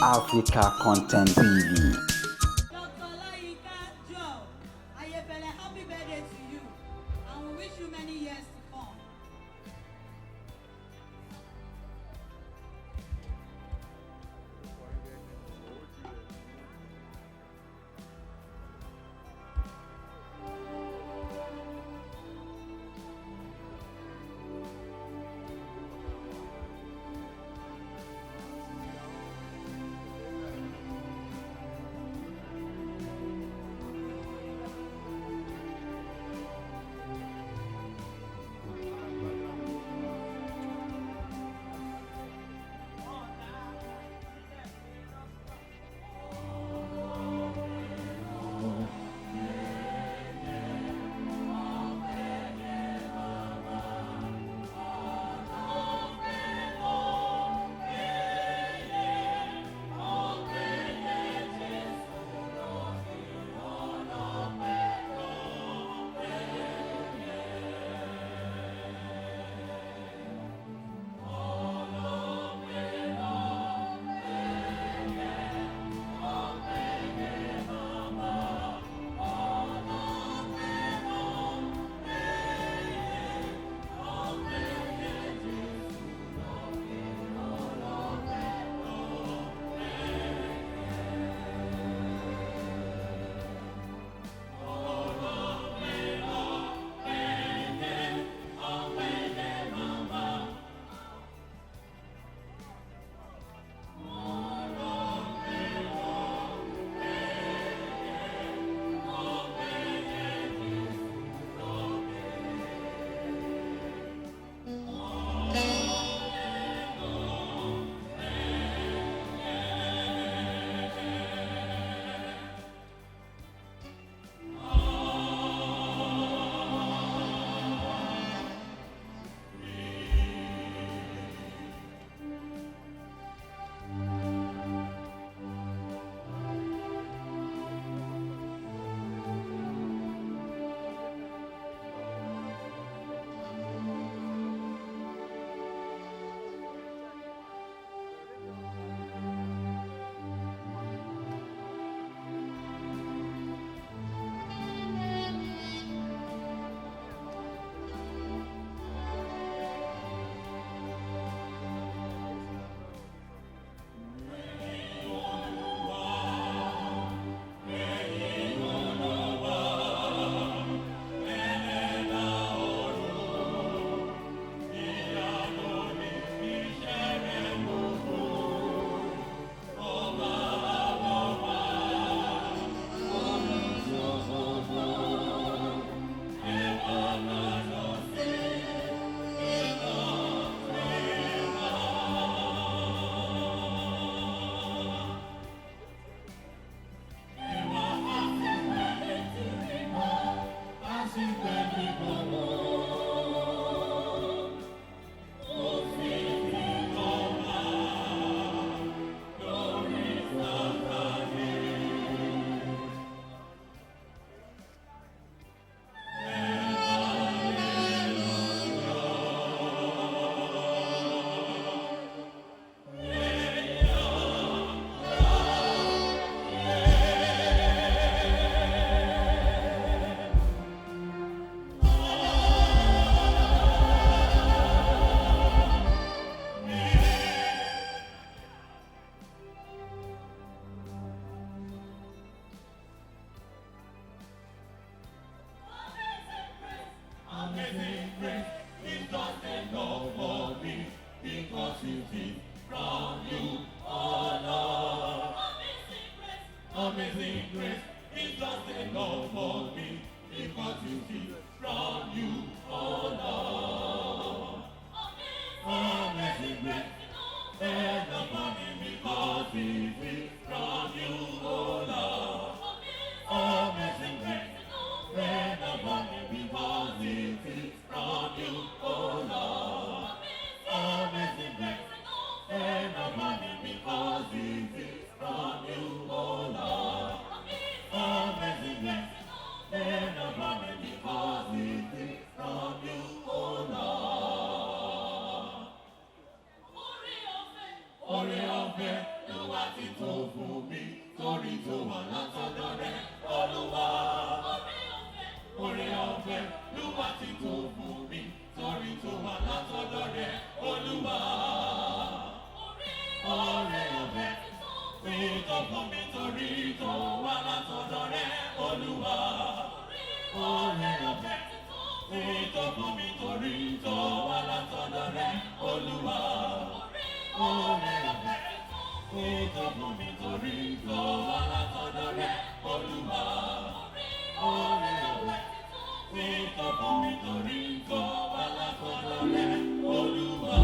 Africa Content TV. Happy birthday to you, and we wish you many years to come. Amazing grace is just enough for me, because it is from you, oh Lord. Amazing grace is just enough for me, because it is from you, oh Lord. Amazing grace is enough for me, because it is from you, oh Lord. Amazing grace is enough for me, because it is from you, oh Lord. Amazing grace is enough for me, Oore ọ̀fẹ́ ló wá ti tó fún mi, torí tó wà látọ̀dọ̀ rẹ̀, Olúwa. Oore ọ̀fẹ́ ló wá ti tó fún mi, torí tó wà látọ̀dọ̀ rẹ̀, Olúwa. Oore ọ̀fẹ́ tí tó fún mi, torí tó wà látọ̀dọ̀ rẹ̀, Olúwa. Oore ọ̀fẹ́ tí tó fún mi, torí tó wà látọ̀dọ̀ rẹ̀, Olúwa. Oore ọ̀fẹ́ tí tó fún mi, torí tó wà látọ̀dọ̀ rẹ̀, Olúwa. Oore ọ̀fẹ́ tí tó fún mi, torí tó wà látọ̀dọ̀ rẹ̀, Olúwa.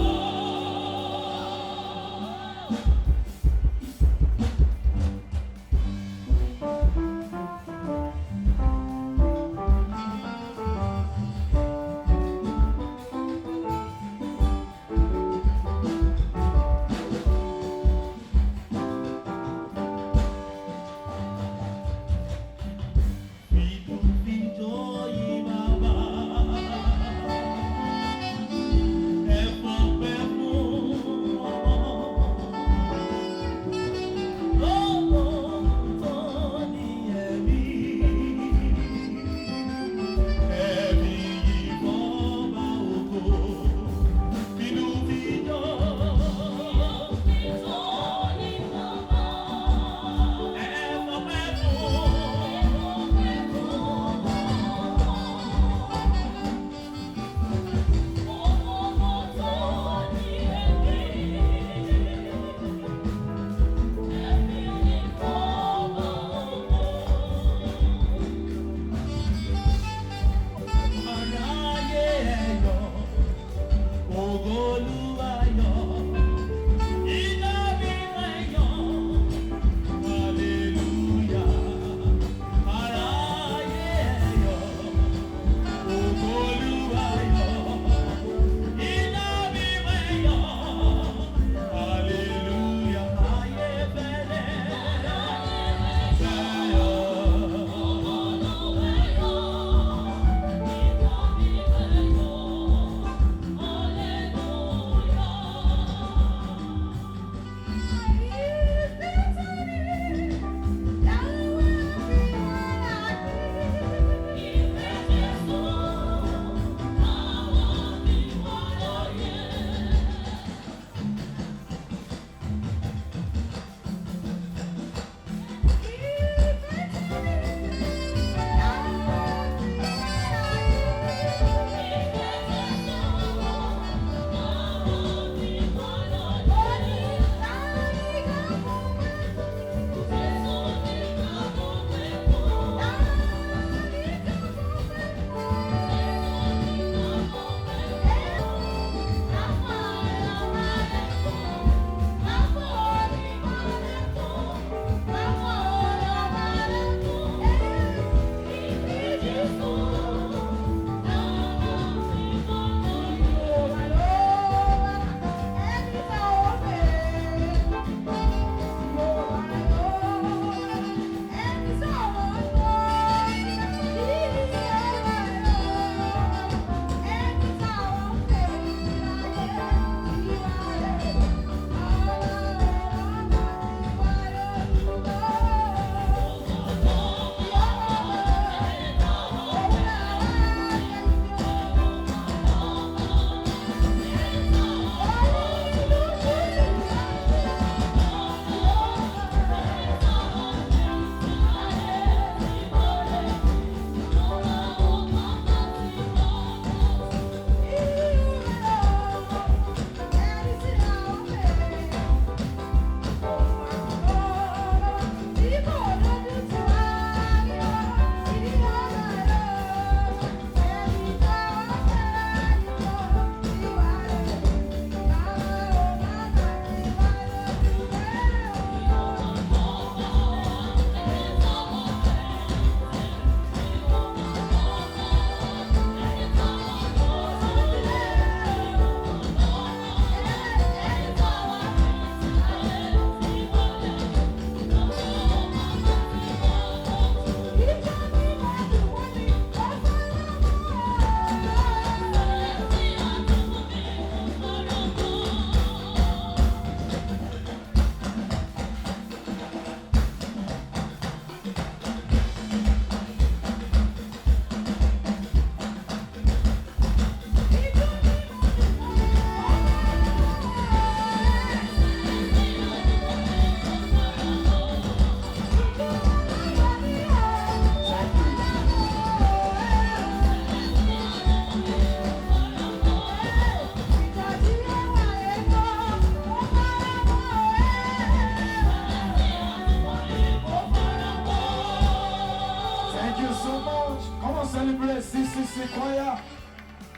Sequoia.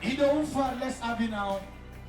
He don't fall, let's have it now.